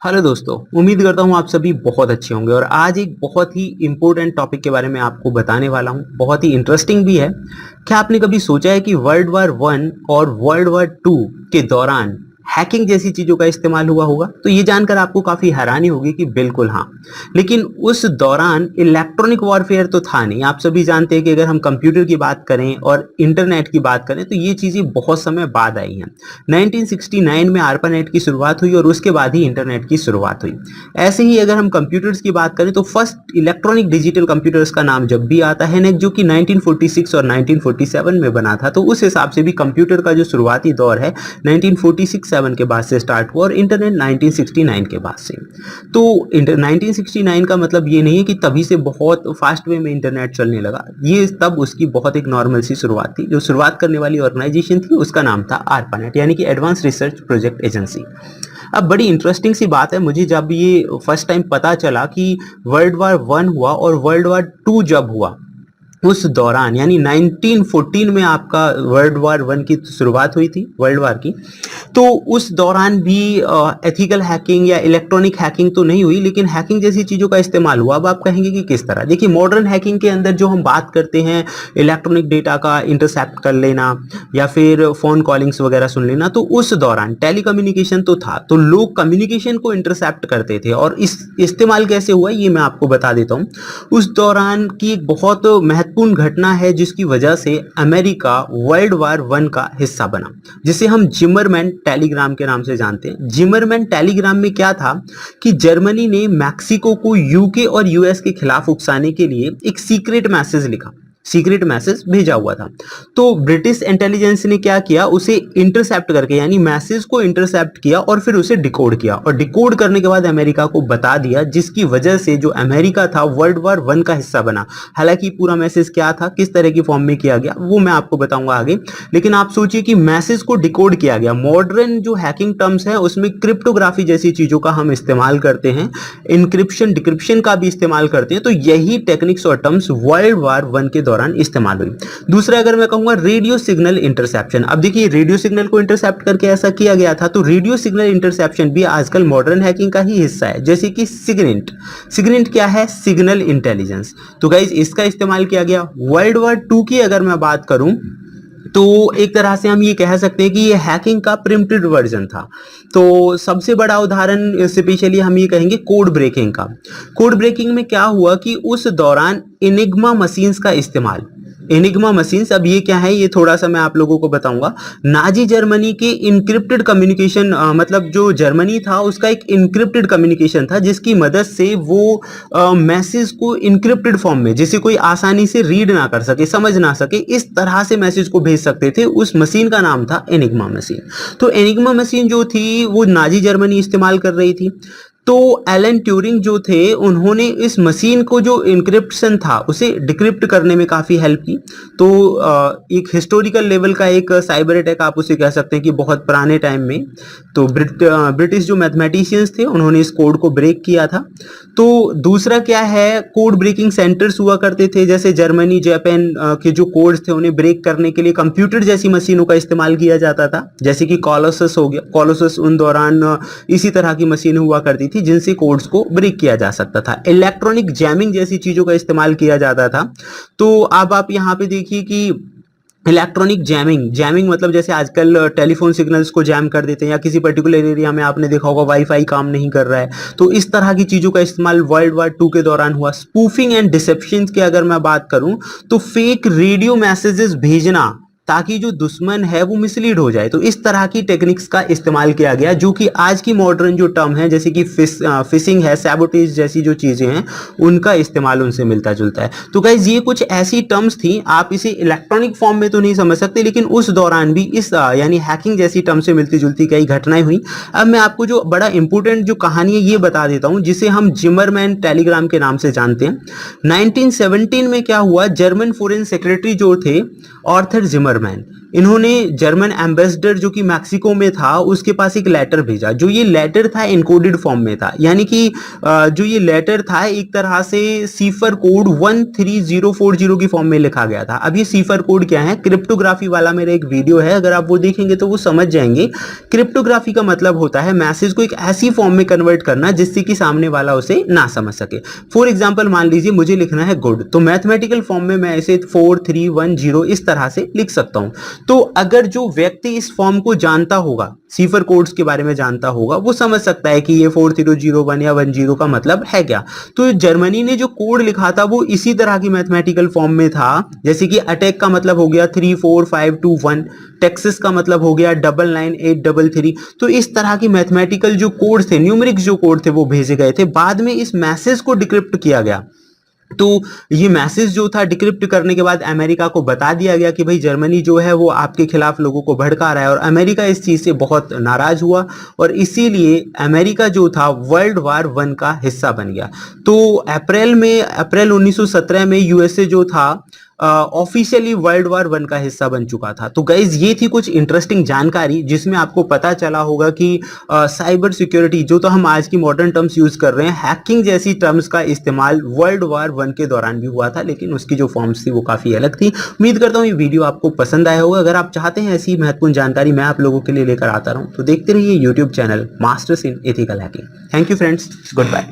Hello दोस्तों, उम्मीद करता हूँ आप सभी बहुत अच्छे होंगे और आज एक बहुत ही इम्पोर्टेंट टॉपिक के बारे में आपको बताने वाला हूँ। बहुत ही इंटरेस्टिंग भी है। क्या आपने कभी सोचा है कि वर्ल्ड वार वन और वर्ल्ड वार टू के दौरान हैकिंग जैसी चीजों का इस्तेमाल हुआ होगा? तो ये जानकर आपको काफी हैरानी होगी कि बिल्कुल हाँ। लेकिन उस दौरान इलेक्ट्रॉनिक वॉरफेयर तो था नहीं। आप सभी जानते हैं कि अगर हम कंप्यूटर की बात करें और इंटरनेट की बात करें तो ये चीजें बहुत समय बाद आई हैं। 1969 में आर्पानेट की शुरुआत हुई और उसके बाद ही इंटरनेट की शुरुआत हुई। ऐसे ही अगर हम कंप्यूटर्स की बात करें तो फर्स्ट इलेक्ट्रॉनिक डिजिटल कंप्यूटर्स का नाम जब भी आता है ना, जो कि 1946 और 1947 में बना था, तो उस हिसाब से भी कंप्यूटर का जो शुरुआती दौर है 1946-7 के बाद से स्टार्ट हुआ और इंटरनेट 1969 के बाद से। तो 1969 का मतलब ये नहीं है कि तभी से बहुत फास्ट वे में इंटरनेट चलने लगा। ये तब उसकी बहुत एक नॉर्मल सी शुरुआत थी। जो शुरुआत करने वाली ऑर्गेनाइजेशन थी उसका नाम था आर्पानेट, यानी कि एडवांस रिसर्च प्रोजेक्ट एजेंसी। अब बड़ी इंटरेस्टिंग सी बात है, मुझे जब ये फर्स्ट टाइम पता चला कि वर्ल्ड वार वन हुआ और वर्ल्ड वार टू जब हुआ, उस दौरान यानी 1914 में आपका वर्ल्ड वार वन की शुरुआत हुई थी, वर्ल्ड वार की। तो उस दौरान भी एथिकल हैकिंग या इलेक्ट्रॉनिक हैकिंग तो नहीं हुई, लेकिन हैकिंग जैसी चीज़ों का इस्तेमाल हुआ। अब आप कहेंगे कि किस तरह? देखिए, मॉडर्न हैकिंग के अंदर जो हम बात करते हैं इलेक्ट्रॉनिक डेटा का इंटरसेप्ट कर लेना या फिर फ़ोन कॉलिंग्स वगैरह सुन लेना, तो उस दौरान टेलीकम्युनिकेशन तो था, तो लोग कम्युनिकेशन को इंटरसेप्ट करते थे। और इस इस्तेमाल कैसे हुआ ये मैं आपको बता देता हूँ। उस दौरान की एक बहुत महत्वपूर्ण घटना है जिसकी वजह से अमेरिका वर्ल्ड वार वन का हिस्सा बना, जिसे हम जिमरमैन टेलीग्राम के नाम से जानते हैं। जिमरमैन टेलीग्राम में क्या था कि जर्मनी ने मैक्सिको को यूके और यूएस के खिलाफ उकसाने के लिए एक सीक्रेट मैसेज लिखा, सीक्रेट मैसेज भेजा हुआ था। तो ब्रिटिश इंटेलिजेंस ने क्या किया, उसे इंटरसेप्ट करके यानी मैसेज को इंटरसेप्ट किया और फिर उसे डिकोड किया, और डिकोड करने के बाद अमेरिका को बता दिया, जिसकी वजह से जो अमेरिका था वर्ल्ड वार वन का हिस्सा बना। हालांकि पूरा मैसेज क्या था, किस तरह की फॉर्म में किया गया, वो मैं आपको बताऊंगा आगे। लेकिन आप सोचिए कि मैसेज को डिकोड किया गया। मॉडर्न जो हैकिंग टर्म्स है उसमें क्रिप्टोग्राफी जैसी चीजों का हम इस्तेमाल करते हैं, इंक्रिप्शन डिक्रिप्शन का भी इस्तेमाल करते हैं। तो यही टेक्निक्स और टर्म्स वर्ल्ड वार वन के दौरान इस्तेमाल हुई। दूसरा अगर मैं कहूंगा रेडियो सिग्नल इंटरसेप्शन। अब देखिए, रेडियो सिग्नल को इंटरसेप्ट करके ऐसा किया गया था, तो रेडियो सिग्नल इंटरसेप्शन भी आजकल मॉडर्न हैकिंग का ही हिस्सा है, जैसे कि सिग्निंट। सिग्निंट क्या है? Signal intelligence. तो गाइज इसका इस्तेमाल किया गया। वर्ल्ड वार टू की अगर मैं बात करूं तो एक तरह से हम ये कह सकते हैं कि ये हैकिंग का प्रिमिटिव वर्जन था। तो सबसे बड़ा उदाहरण स्पेशली हम ये कहेंगे कोड ब्रेकिंग का। कोड ब्रेकिंग में क्या हुआ कि उस दौरान एनिग्मा मशीन्स का इस्तेमाल, एनिग्मा मशीन्स, अब ये क्या है ये थोड़ा सा मैं आप लोगों को बताऊंगा। नाजी जर्मनी के इनक्रिप्टेड कम्युनिकेशन, मतलब जो जर्मनी था उसका एक इनक्रिप्टेड कम्युनिकेशन था, जिसकी मदद से वो मैसेज को इनक्रिप्टेड फॉर्म में, जिसे कोई आसानी से रीड ना कर सके, समझ ना सके, इस तरह से मैसेज को भेज सकते थे। उस मशीन का नाम था एनिग्मा मशीन। तो एनिग्मा मशीन जो थी वो नाजी जर्मनी इस्तेमाल कर रही थी। तो एलन ट्यूरिंग जो थे उन्होंने इस मशीन को जो इंक्रिप्शन था उसे डिक्रिप्ट करने में काफ़ी हेल्प की। तो एक हिस्टोरिकल लेवल का एक साइबर अटैक आप उसे कह सकते हैं कि बहुत पुराने टाइम में तो ब्रिटिश जो मैथमेटिशियंस थे उन्होंने इस कोड को ब्रेक किया था। तो दूसरा क्या है, कोड ब्रेकिंग सेंटर्स हुआ करते थे, जैसे जर्मनी जापान के जो कोड्स थे उन्हें ब्रेक करने के लिए कंप्यूटर जैसी मशीनों का इस्तेमाल किया जाता था, जैसे कि कॉलोसस हो गया। कॉलोसस उन दौरान इसी तरह की मशीनें हुआ करती थी जिनसे कोड्स को ब्रेक किया जा सकता था। इलेक्ट्रॉनिक जैमिंग जैसी चीजों का इस्तेमाल किया जाता था। तो अब आप यहाँ पे देखिए कि इलेक्ट्रॉनिक जैमिंग, जैमिंग मतलब जैसे आजकल टेलीफोन सिग्नल्स को जैम कर देते हैं, या किसी पर्टिकुलर एरिया में आपने देखा होगा वाईफाई काम नहीं कर रहा है, तो इस तरह की चीजों का इस्तेमाल वर्ल्ड वार टू के दौरान हुआ। स्पूफिंग एंड डिसेप्शन की अगर मैं बात करूं तो फेक रेडियो मैसेजेस भेजना ताकि जो दुश्मन है वो मिसलीड हो जाए, तो इस तरह की टेक्निक्स का इस्तेमाल किया गया, जो कि आज की मॉडर्न जो टर्म है जैसे कि फिशिंग है, सैबोटेज जैसी जो चीजें हैं उनका इस्तेमाल उनसे मिलता जुलता है। तो गाइज ये कुछ ऐसी टर्म्स थी, आप इसे इलेक्ट्रॉनिक फॉर्म में तो नहीं समझ सकते, लेकिन उस दौरान भी इस यानी हैकिंग जैसी टर्म से मिलती जुलती कई घटनाएं हुई। अब मैं आपको जो बड़ा इंपॉर्टेंट जो कहानी है ये बता देता हूं, जिसे हम जिमरमैन टेलीग्राम के नाम से जानते हैं। 1917 में क्या हुआ, जर्मन फॉरेन सेक्रेटरी जो थे आर्थर जिमरमैन, इन्होंने जर्मन एम्बेसडर जो कि मैक्सिको में था उसके पास एक लेटर भेजा, जो ये लेटर था एनकोडेड फॉर्म में था, यानी कि जो ये लेटर था एक तरह से सीफर कोड 13040 की फॉर्म में लिखा गया था। अब ये सीफर कोड क्या है, क्रिप्टोग्राफी वाला मेरा एक वीडियो है, अगर आप वो देखेंगे तो वो समझ जाएंगे। क्रिप्टोग्राफी का मतलब होता है मैसेज को एक ऐसी फॉर्म में कन्वर्ट करना जिससे कि सामने वाला उसे ना समझ सके। फॉर एग्जाम्पल मान लीजिए मुझे लिखना है गुड, तो मैथमेटिकल फॉर्म में मैं इसे 4310 इस तरह से लिख सकता हूं। तो अगर जो व्यक्ति इस फॉर्म को जानता होगा, सीफर कोड्स के बारे में जानता होगा, वो समझ सकता है कि ये 4001 या 10 का मतलब है क्या। तो जर्मनी ने जो कोड लिखा था वो इसी तरह की मैथमेटिकल फॉर्म में था, जैसे कि अटैक का मतलब हो गया 34521, टेक्सास का मतलब हो गया 99833। तो इस तरह की मैथमेटिकल जो कोड थे, न्यूमेरिक्स जो कोड थे वो भेजे गए थे। बाद में इस मैसेज को डिक्रिप्ट किया गया। तो ये मैसेज जो था डिक्रिप्ट करने के बाद अमेरिका को बता दिया गया कि भाई जर्मनी जो है वो आपके खिलाफ लोगों को भड़का रहा है, और अमेरिका इस चीज से बहुत नाराज हुआ और इसीलिए अमेरिका जो था वर्ल्ड वार 1 का हिस्सा बन गया। तो अप्रैल 1917 में यूएसए जो था ऑफिशियली वर्ल्ड वार 1 का हिस्सा बन चुका था। तो गाइज ये थी कुछ इंटरेस्टिंग जानकारी जिसमें आपको पता चला होगा कि साइबर सिक्योरिटी जो तो हम आज की मॉडर्न टर्म्स यूज कर रहे हैं, हैकिंग जैसी टर्म्स का इस्तेमाल वर्ल्ड वार 1 के दौरान भी हुआ था, लेकिन उसकी जो फॉर्म्स थी वो काफी अलग थी। उम्मीद करता हूँ ये वीडियो आपको पसंद आया होगा। अगर आप चाहते हैं ऐसी महत्वपूर्ण जानकारी मैं आप लोगों के लिए लेकर आता रहूं तो देखते रहिए YouTube channel masters in ethical hacking. Thank you friends, good bye.